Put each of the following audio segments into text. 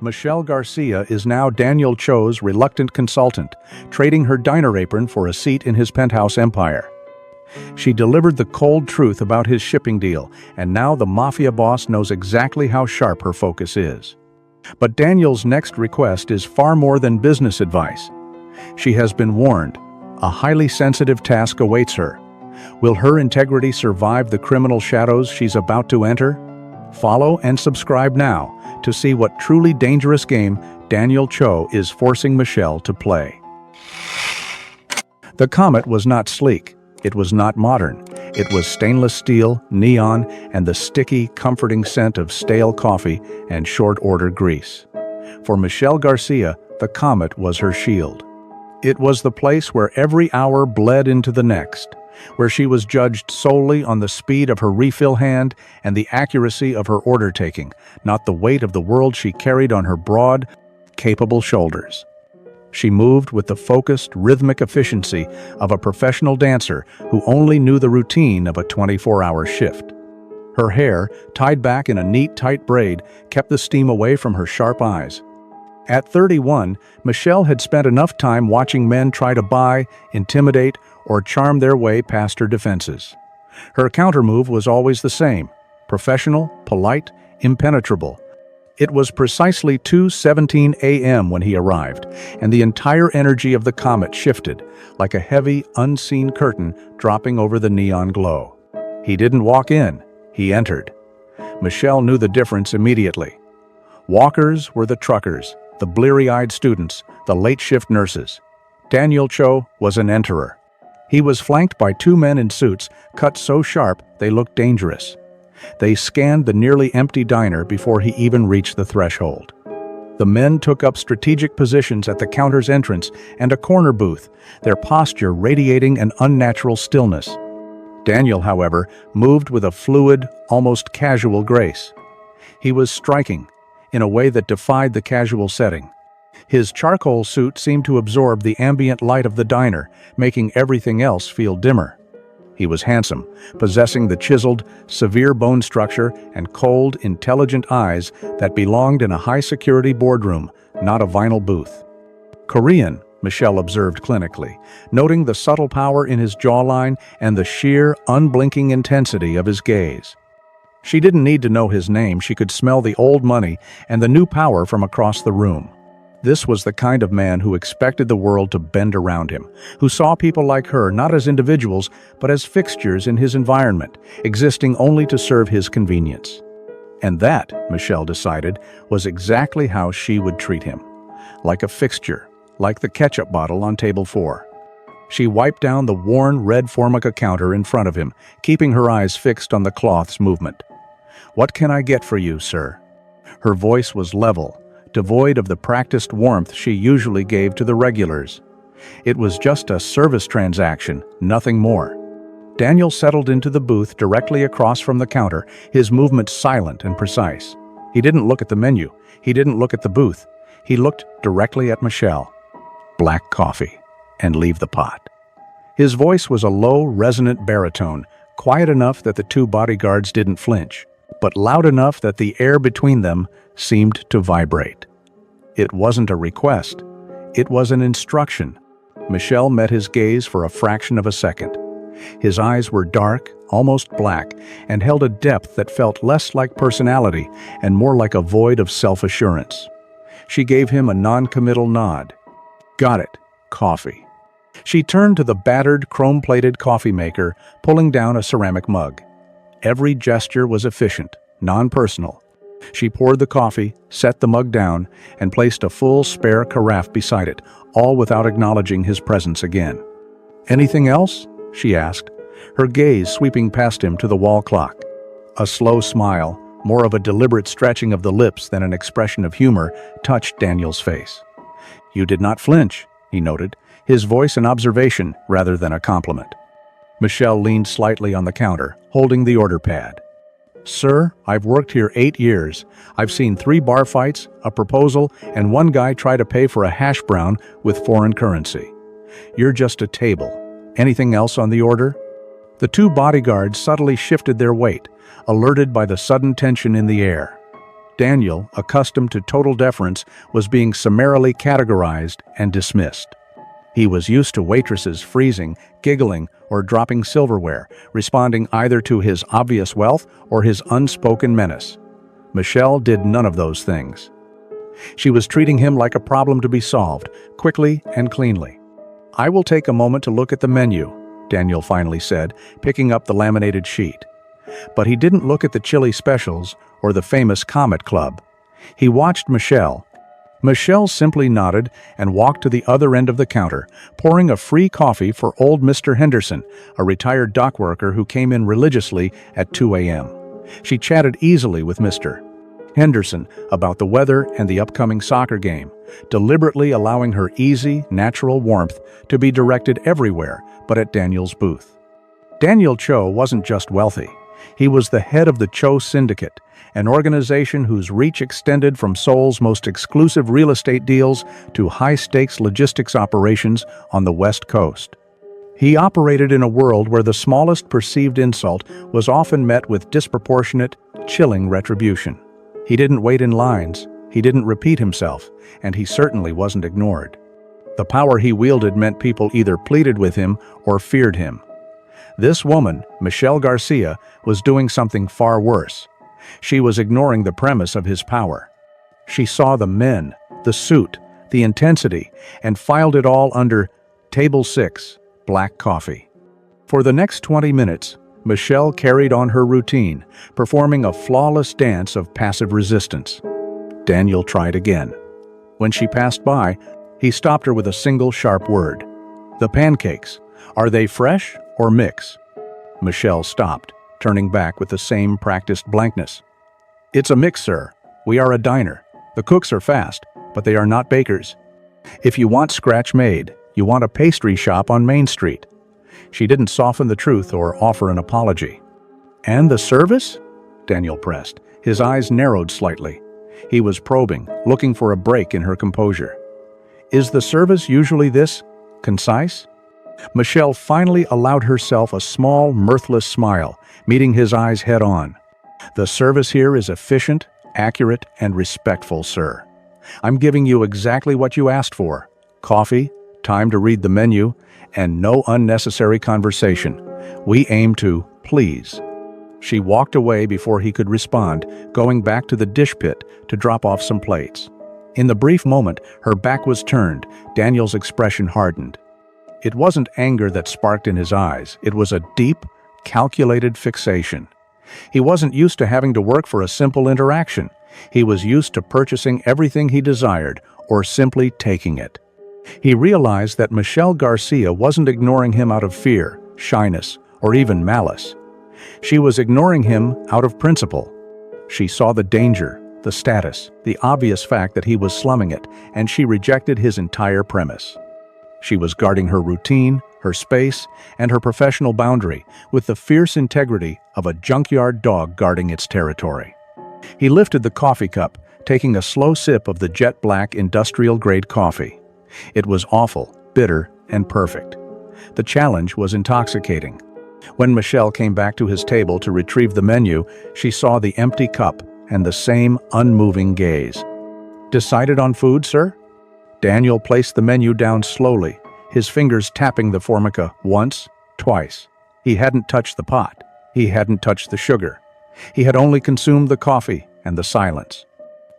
Michelle Garcia is now Daniel Cho's reluctant consultant, trading her diner apron for a seat in his penthouse empire. She delivered the cold truth about his shipping deal, and now the Mafia boss knows exactly how sharp her focus is. But Daniel's next request is far more than business advice. She has been warned. A highly sensitive task awaits her. Will her integrity survive the criminal shadows she's about to enter? Follow and subscribe now to see what truly dangerous game Daniel Cho is forcing Michelle to play. The Comet was not sleek. It was not modern. It was stainless steel, neon, and the sticky, comforting scent of stale coffee and short-order grease. For Michelle Garcia, the Comet was her shield. It was the place where every hour bled into the next, where she was judged solely on the speed of her refill hand and the accuracy of her order-taking, not the weight of the world she carried on her broad, capable shoulders. She moved with the focused, rhythmic efficiency of a professional dancer who only knew the routine of a 24-hour shift. Her hair, tied back in a neat, tight braid, kept the steam away from her sharp eyes. At 31, Michelle had spent enough time watching men try to buy, intimidate, or charm their way past her defenses. Her countermove was always the same: professional, polite, impenetrable. It was precisely 2:17 a.m. when he arrived, and the entire energy of the Comet shifted, like a heavy, unseen curtain dropping over the neon glow. He didn't walk in, he entered. Michelle knew the difference immediately. Walkers were the truckers, the bleary-eyed students, the late-shift nurses. Daniel Cho was an enterer. He was flanked by two men in suits, cut so sharp they looked dangerous. They scanned the nearly empty diner before he even reached the threshold. The men took up strategic positions at the counter's entrance and a corner booth, their posture radiating an unnatural stillness. Daniel, however, moved with a fluid, almost casual grace. He was striking, in a way that defied the casual setting. His charcoal suit seemed to absorb the ambient light of the diner, making everything else feel dimmer. He was handsome, possessing the chiseled, severe bone structure and cold, intelligent eyes that belonged in a high-security boardroom, not a vinyl booth. Korean, Michelle observed clinically, noting the subtle power in his jawline and the sheer, unblinking intensity of his gaze. She didn't need to know his name, she could smell the old money and the new power from across the room. This was the kind of man who expected the world to bend around him, who saw people like her not as individuals, but as fixtures in his environment, existing only to serve his convenience. And that, Michelle decided, was exactly how she would treat him. Like a fixture, like the ketchup bottle on table 4. She wiped down the worn red Formica counter in front of him, keeping her eyes fixed on the cloth's movement. "What can I get for you, sir?" Her voice was level, devoid of the practiced warmth she usually gave to the regulars. It was just a service transaction, nothing more. Daniel settled into the booth directly across from the counter, his movements silent and precise. He didn't look at the menu. He didn't look at the booth. He looked directly at Michelle. "Black coffee, and leave the pot." His voice was a low, resonant baritone, quiet enough that the two bodyguards didn't flinch, but loud enough that the air between them seemed to vibrate. It wasn't a request. It was an instruction. Michelle met his gaze for a fraction of a second. His eyes were dark, almost black, and held a depth that felt less like personality and more like a void of self-assurance. She gave him a non-committal nod. "Got it. Coffee." She turned to the battered, chrome-plated coffee maker, pulling down a ceramic mug. Every gesture was efficient, non-personal. She poured the coffee, set the mug down, and placed a full spare carafe beside it, all without acknowledging his presence again. "Anything else?" she asked, her gaze sweeping past him to the wall clock. A slow smile, more of a deliberate stretching of the lips than an expression of humor, touched Daniel's face. "You did not flinch," he noted, his voice an observation rather than a compliment. Michelle leaned slightly on the counter, holding the order pad. "Sir, I've worked here 8 years. I've seen 3 bar fights, a proposal, and one guy try to pay for a hash brown with foreign currency. You're just a table. Anything else on the order?" The two bodyguards subtly shifted their weight, alerted by the sudden tension in the air. Daniel, accustomed to total deference, was being summarily categorized and dismissed. He was used to waitresses freezing, giggling, or dropping silverware, responding either to his obvious wealth or his unspoken menace. Michelle did none of those things. She was treating him like a problem to be solved, quickly and cleanly. "I will take a moment to look at the menu," Daniel finally said, picking up the laminated sheet. But he didn't look at the chili specials or the famous Comet Club. He watched Michelle. Michelle simply nodded and walked to the other end of the counter, pouring a free coffee for old Mr. Henderson, a retired dock worker who came in religiously at 2 a.m. She chatted easily with Mr. Henderson about the weather and the upcoming soccer game, deliberately allowing her easy, natural warmth to be directed everywhere but at Daniel's booth. Daniel Cho wasn't just wealthy. He was the head of the Cho Syndicate, an organization whose reach extended from Seoul's most exclusive real estate deals to high-stakes logistics operations on the West Coast. He operated in a world where the smallest perceived insult was often met with disproportionate, chilling retribution. He didn't wait in lines, he didn't repeat himself, and he certainly wasn't ignored. The power he wielded meant people either pleaded with him or feared him. This woman, Michelle Garcia, was doing something far worse. She was ignoring the premise of his power. She saw the men, the suit, the intensity, and filed it all under Table 6, black coffee. For the next 20 minutes, Michelle carried on her routine, performing a flawless dance of passive resistance. Daniel tried again. When she passed by, he stopped her with a single sharp word. "The pancakes, are they fresh or mix?" Michelle stopped, turning back with the same practiced blankness. "It's a mix, sir. We are a diner. The cooks are fast, but they are not bakers. If you want scratch-made, you want a pastry shop on Main Street." She didn't soften the truth or offer an apology. "And the service?" Daniel pressed. His eyes narrowed slightly. He was probing, looking for a break in her composure. "Is the service usually this concise?" Michelle finally allowed herself a small, mirthless smile, meeting his eyes head-on. "The service here is efficient, accurate, and respectful, sir. I'm giving you exactly what you asked for. Coffee, time to read the menu, and no unnecessary conversation. We aim to please." She walked away before he could respond, going back to the dish pit to drop off some plates. In the brief moment her back was turned, Daniel's expression hardened. It wasn't anger that sparked in his eyes, it was a deep, calculated fixation. He wasn't used to having to work for a simple interaction. He was used to purchasing everything he desired, or simply taking it. He realized that Michelle Garcia wasn't ignoring him out of fear, shyness, or even malice. She was ignoring him out of principle. She saw the danger, the status, the obvious fact that he was slumming it, and she rejected his entire premise. She was guarding her routine, her space, and her professional boundary with the fierce integrity of a junkyard dog guarding its territory. He lifted the coffee cup, taking a slow sip of the jet black industrial-grade coffee. It was awful, bitter, and perfect. The challenge was intoxicating. When Michelle came back to his table to retrieve the menu, she saw the empty cup and the same unmoving gaze. "Decided on food, sir?" Daniel placed the menu down slowly, his fingers tapping the formica once, twice. He hadn't touched the pot. He hadn't touched the sugar. He had only consumed the coffee and the silence.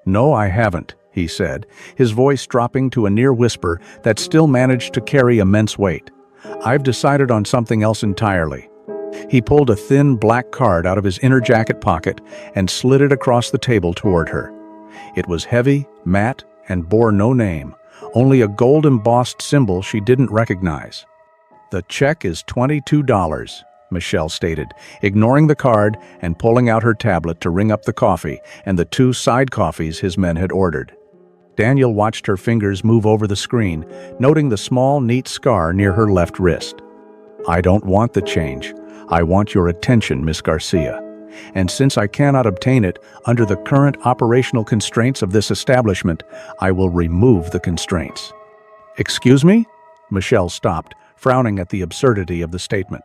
"No, I haven't," he said, his voice dropping to a near whisper that still managed to carry immense weight. "I've decided on something else entirely." He pulled a thin black card out of his inner jacket pocket and slid it across the table toward her. It was heavy, matte, and bore no name, only a gold-embossed symbol she didn't recognize. "The check is $22, Michelle stated, ignoring the card and pulling out her tablet to ring up the coffee and the 2 side coffees his men had ordered. Daniel watched her fingers move over the screen, noting the small, neat scar near her left wrist. "I don't want the change. I want your attention, Miss Garcia. And since I cannot obtain it under the current operational constraints of this establishment, I will remove the constraints." "Excuse me?" Michelle stopped, frowning at the absurdity of the statement.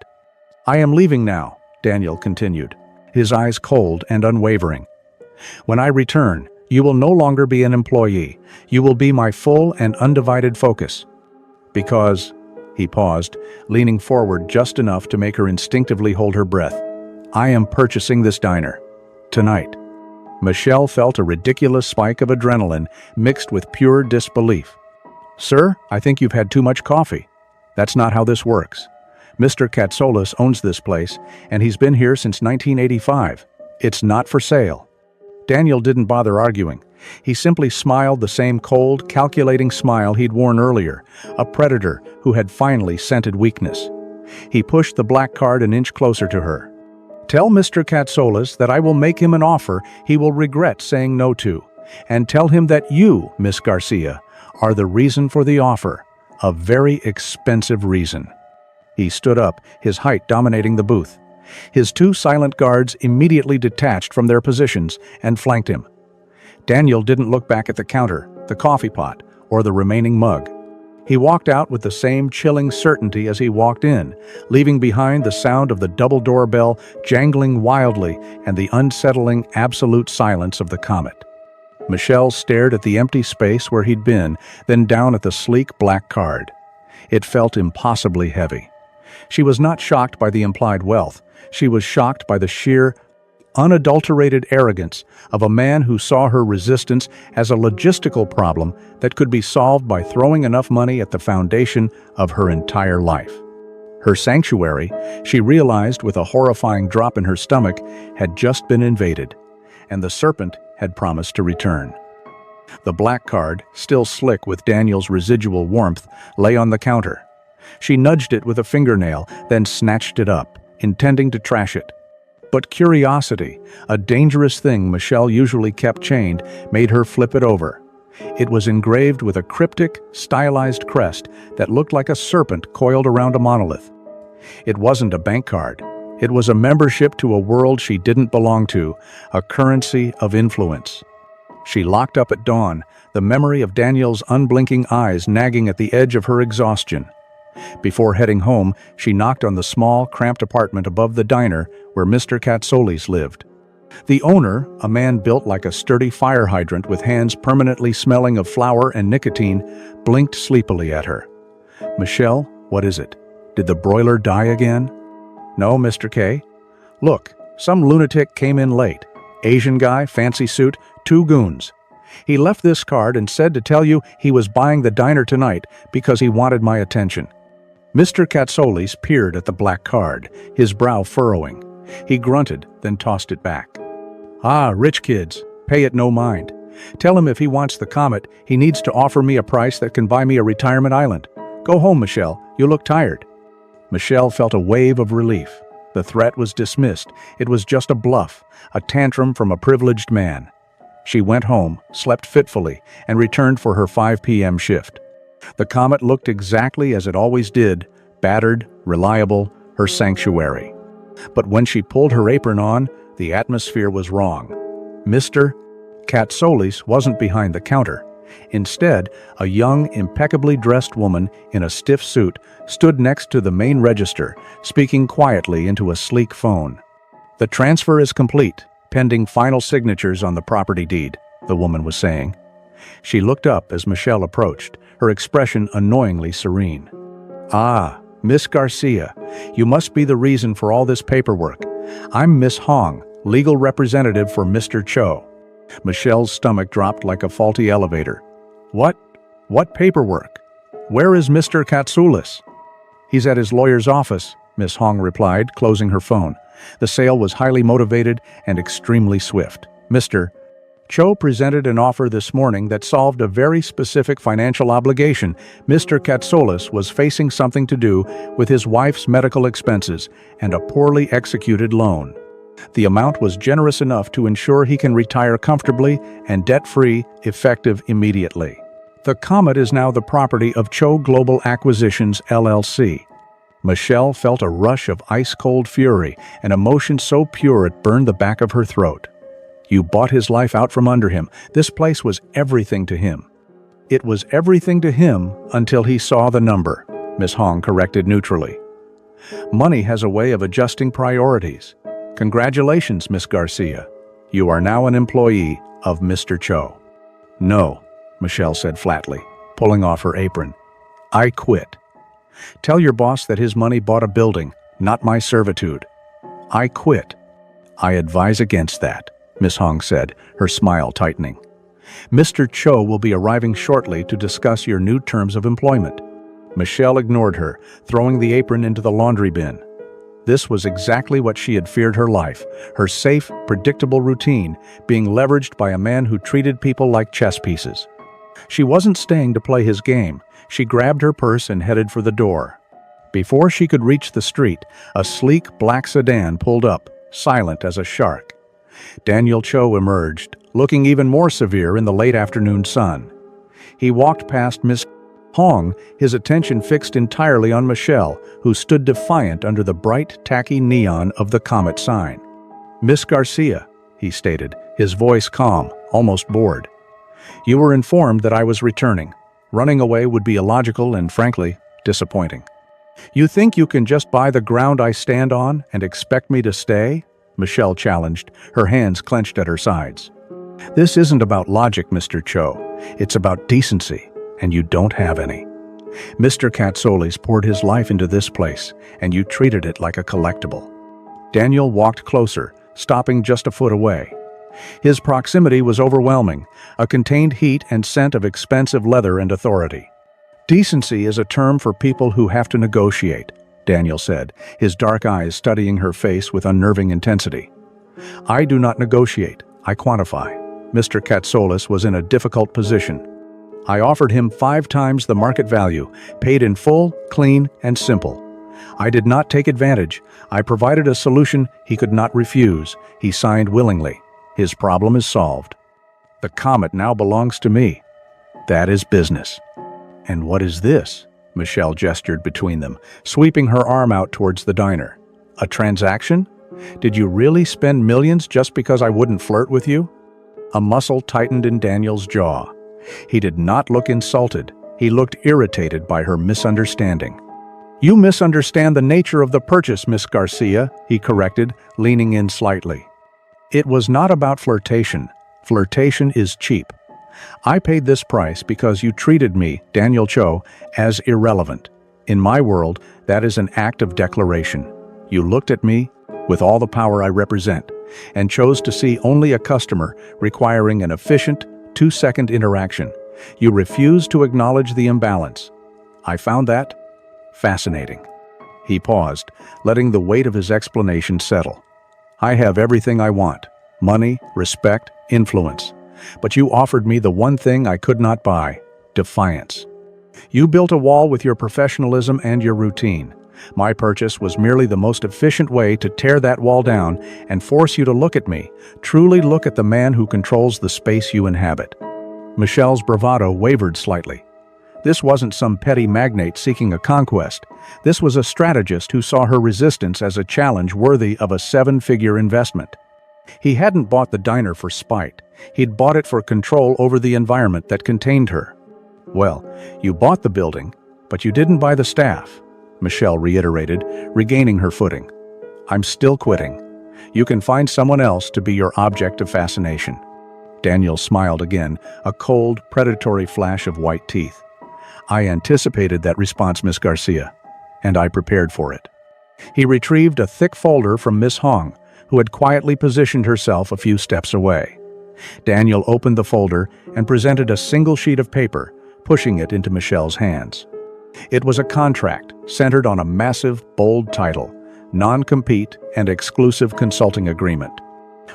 "I am leaving now," Daniel continued, his eyes cold and unwavering. When I return, you will no longer be an employee. You will be my full and undivided focus. Because, he paused, leaning forward just enough to make her instinctively hold her breath, I am purchasing this diner. Tonight. Michelle felt a ridiculous spike of adrenaline mixed with pure disbelief. Sir, I think you've had too much coffee. That's not how this works. Mr. Katsoulis owns this place, and he's been here since 1985. It's not for sale. Daniel didn't bother arguing. He simply smiled the same cold, calculating smile he'd worn earlier, a predator who had finally scented weakness. He pushed the black card an inch closer to her. Tell Mr. Katsoulis that I will make him an offer he will regret saying no to, and tell him that you, Miss Garcia, are the reason for the offer, a very expensive reason. He stood up, his height dominating the booth. His two silent guards immediately detached from their positions and flanked him. Daniel didn't look back at the counter, the coffee pot, or the remaining mug. He walked out with the same chilling certainty as he walked in, leaving behind the sound of the double doorbell jangling wildly and the unsettling absolute silence of the Comet. Michelle stared at the empty space where he'd been, then down at the sleek black card. It felt impossibly heavy. She was not shocked by the implied wealth. She was shocked by the sheer, unadulterated arrogance of a man who saw her resistance as a logistical problem that could be solved by throwing enough money at the foundation of her entire life. Her sanctuary, she realized with a horrifying drop in her stomach, had just been invaded, and the serpent had promised to return. The black card, still slick with Daniel's residual warmth, lay on the counter. She nudged it with a fingernail, then snatched it up, intending to trash it. But curiosity, a dangerous thing Michelle usually kept chained, made her flip it over. It was engraved with a cryptic, stylized crest that looked like a serpent coiled around a monolith. It wasn't a bank card. It was a membership to a world she didn't belong to, a currency of influence. She locked up at dawn, the memory of Daniel's unblinking eyes nagging at the edge of her exhaustion. Before heading home, she knocked on the small, cramped apartment above the diner where Mr. Katsoulis lived. The owner, a man built like a sturdy fire hydrant with hands permanently smelling of flour and nicotine, blinked sleepily at her. Michelle, what is it? Did the broiler die again? No, Mr. K. Look, some lunatic came in late. Asian guy, fancy suit, 2 goons. He left this card and said to tell you he was buying the diner tonight because he wanted my attention. Mr. Katsoulis peered at the black card, his brow furrowing. He grunted, then tossed it back. Ah, rich kids, pay it no mind. Tell him if he wants the Comet, he needs to offer me a price that can buy me a retirement island. Go home, Michelle, you look tired. Michelle felt a wave of relief. The threat was dismissed. It was just a bluff, a tantrum from a privileged man. She went home, slept fitfully, and returned for her 5 p.m. shift. The Comet looked exactly as it always did, battered, reliable, her sanctuary. But when she pulled her apron on, the atmosphere was wrong. Mr. Katsoulis wasn't behind the counter. Instead, a young, impeccably dressed woman in a stiff suit stood next to the main register, speaking quietly into a sleek phone. The transfer is complete, pending final signatures on the property deed, the woman was saying. She looked up as Michelle approached, her expression annoyingly serene. Ah, Miss Garcia, you must be the reason for all this paperwork. I'm Miss Hong, legal representative for Mr. Cho. Michelle's stomach dropped like a faulty elevator. What paperwork? Where is Mr. Katsoulis? He's at his lawyer's office, Miss Hong replied, closing her phone. The sale was highly motivated and extremely swift. Mr. Cho presented an offer this morning that solved a very specific financial obligation. Mr. Katsoulis was facing something to do with his wife's medical expenses and a poorly executed loan. The amount was generous enough to ensure he can retire comfortably and debt-free, effective immediately. The Comet is now the property of Cho Global Acquisitions, LLC. Michelle felt a rush of ice-cold fury, an emotion so pure it burned the back of her throat. You bought his life out from under him. This place was everything to him. It was everything to him until he saw the number, Miss Hong corrected neutrally. Money has a way of adjusting priorities. Congratulations, Miss Garcia. You are now an employee of Mr. Cho." "No," Michelle said flatly, pulling off her apron. "I quit." "Tell your boss that his money bought a building, not my servitude." "I quit." "I advise against that," Miss Hong said, her smile tightening. "Mr. Cho will be arriving shortly to discuss your new terms of employment." Michelle ignored her, throwing the apron into the laundry bin. This was exactly what she had feared her life, her safe, predictable routine being leveraged by a man who treated people like chess pieces. She wasn't staying to play his game. She grabbed her purse and headed for the door. Before she could reach the street, a sleek black sedan pulled up, silent as a shark. Daniel Cho emerged, looking even more severe in the late afternoon sun. He walked past Miss Hong, his attention fixed entirely on Michelle, who stood defiant under the bright, tacky neon of the Comet sign. "Miss Garcia," he stated, his voice calm, almost bored. "You were informed that I was returning. Running away would be illogical and, frankly, disappointing." "You think you can just buy the ground I stand on and expect me to stay?" Michelle challenged, her hands clenched at her sides. "This isn't about logic, Mr. Cho. It's about decency, and you don't have any. Mr. Katsolis poured his life into this place, and you treated it like a collectible." Daniel walked closer, stopping just a foot away. His proximity was overwhelming, a contained heat and scent of expensive leather and authority. "Decency is a term for people who have to negotiate," Daniel said, his dark eyes studying her face with unnerving intensity. "I do not negotiate, I quantify." Mr. Katsolis was in a difficult position. I offered him 5 times the market value, paid in full, clean, and simple. I did not take advantage. I provided a solution he could not refuse. He signed willingly. His problem is solved. The Comet now belongs to me. That is business. "And what is this?" Michelle gestured between them, sweeping her arm out towards the diner. "A transaction? Did you really spend millions just because I wouldn't flirt with you?" A muscle tightened in Daniel's jaw. He did not look insulted. He looked irritated by her misunderstanding. "You misunderstand the nature of the purchase, Miss Garcia," he corrected, leaning in slightly. "It was not about flirtation. Flirtation is cheap. I paid this price because you treated me, Daniel Cho, as irrelevant. In my world, that is an act of declaration. You looked at me, with all the power I represent, and chose to see only a customer requiring an efficient, 2-second interaction. You refused to acknowledge the imbalance. I found that fascinating." He paused, letting the weight of his explanation settle. "I have everything I want: money, respect, influence. But you offered me the one thing I could not buy: defiance. You built a wall with your professionalism and your routine. My purchase was merely the most efficient way to tear that wall down and force you to look at me, truly look at the man who controls the space you inhabit." Michelle's bravado wavered slightly. This wasn't some petty magnate seeking a conquest. This was a strategist who saw her resistance as a challenge worthy of a 7-figure investment. He hadn't bought the diner for spite. He'd bought it for control over the environment that contained her. "Well, you bought the building, but you didn't buy the staff," Michelle reiterated, regaining her footing. "I'm still quitting. You can find someone else to be your object of fascination." Daniel smiled again, a cold, predatory flash of white teeth. "I anticipated that response, Miss Garcia, and I prepared for it." He retrieved a thick folder from Miss Hong, who had quietly positioned herself a few steps away. Daniel opened the folder and presented a single sheet of paper, pushing it into Michelle's hands. It was a contract centered on a massive, bold title: Non-Compete and Exclusive Consulting Agreement.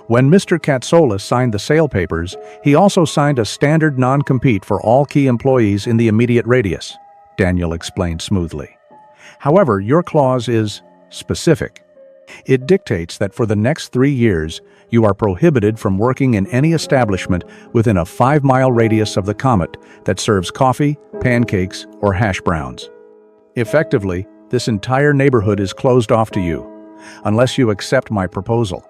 When Mr. Katsolis signed the sale papers, he also signed a standard non-compete for all key employees in the immediate radius, Daniel explained smoothly. However, your clause is specific. It dictates that for the next 3 years, you are prohibited from working in any establishment within a 5-mile radius of the Comet that serves coffee, pancakes, or hash browns. Effectively, this entire neighborhood is closed off to you, unless you accept my proposal.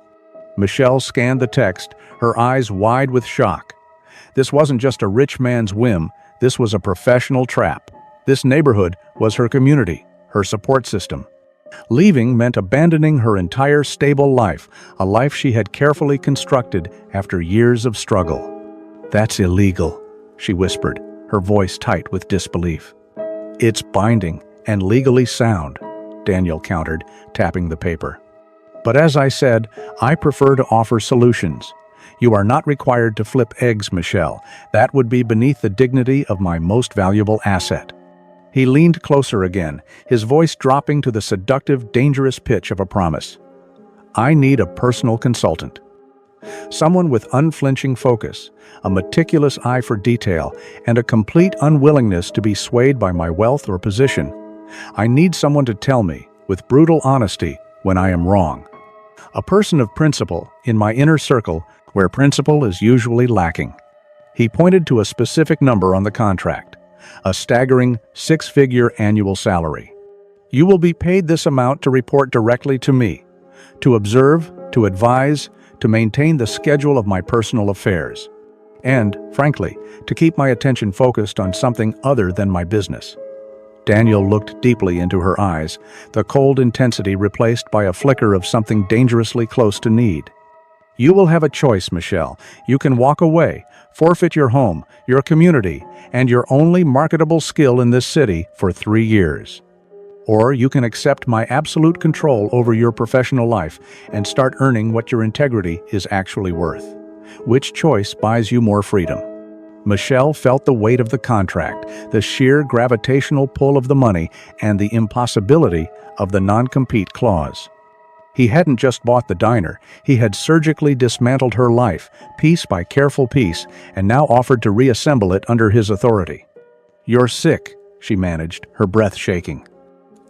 Michelle scanned the text, her eyes wide with shock. This wasn't just a rich man's whim, this was a professional trap. This neighborhood was her community, her support system. Leaving meant abandoning her entire stable life, a life she had carefully constructed after years of struggle. "That's illegal," she whispered, her voice tight with disbelief. "It's binding and legally sound," Daniel countered, tapping the paper. "But as I said, I prefer to offer solutions. You are not required to flip eggs, Michelle. That would be beneath the dignity of my most valuable asset." He leaned closer again, his voice dropping to the seductive, dangerous pitch of a promise. "I need a personal consultant. Someone with unflinching focus, a meticulous eye for detail, and a complete unwillingness to be swayed by my wealth or position. I need someone to tell me, with brutal honesty, when I am wrong. A person of principle, in my inner circle, where principle is usually lacking." He pointed to a specific number on the contract, a staggering 6-figure annual salary. "You will be paid this amount to report directly to me, to observe, to advise, to maintain the schedule of my personal affairs, and, frankly, to keep my attention focused on something other than my business." Daniel looked deeply into her eyes, the cold intensity replaced by a flicker of something dangerously close to need. "You will have a choice, Michelle. You can walk away, forfeit your home, your community, and your only marketable skill in this city for 3 years. Or you can accept my absolute control over your professional life and start earning what your integrity is actually worth. Which choice buys you more freedom?" Michelle felt the weight of the contract, the sheer gravitational pull of the money, and the impossibility of the non-compete clause. He hadn't just bought the diner, he had surgically dismantled her life, piece by careful piece, and now offered to reassemble it under his authority. "You're sick," she managed, her breath shaking.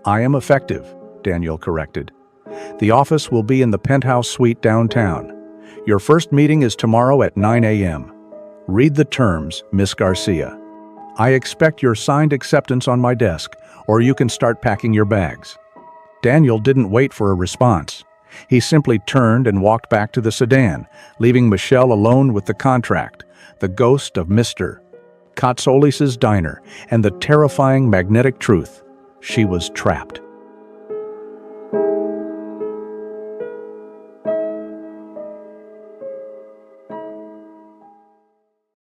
"I am effective," Daniel corrected. "The office will be in the penthouse suite downtown. Your first meeting is tomorrow at 9 a.m. Read the terms, Miss Garcia. I expect your signed acceptance on my desk, or you can start packing your bags." Daniel didn't wait for a response. He simply turned and walked back to the sedan, leaving Michelle alone with the contract, the ghost of Mr. Katsolis's diner, and the terrifying magnetic truth: she was trapped.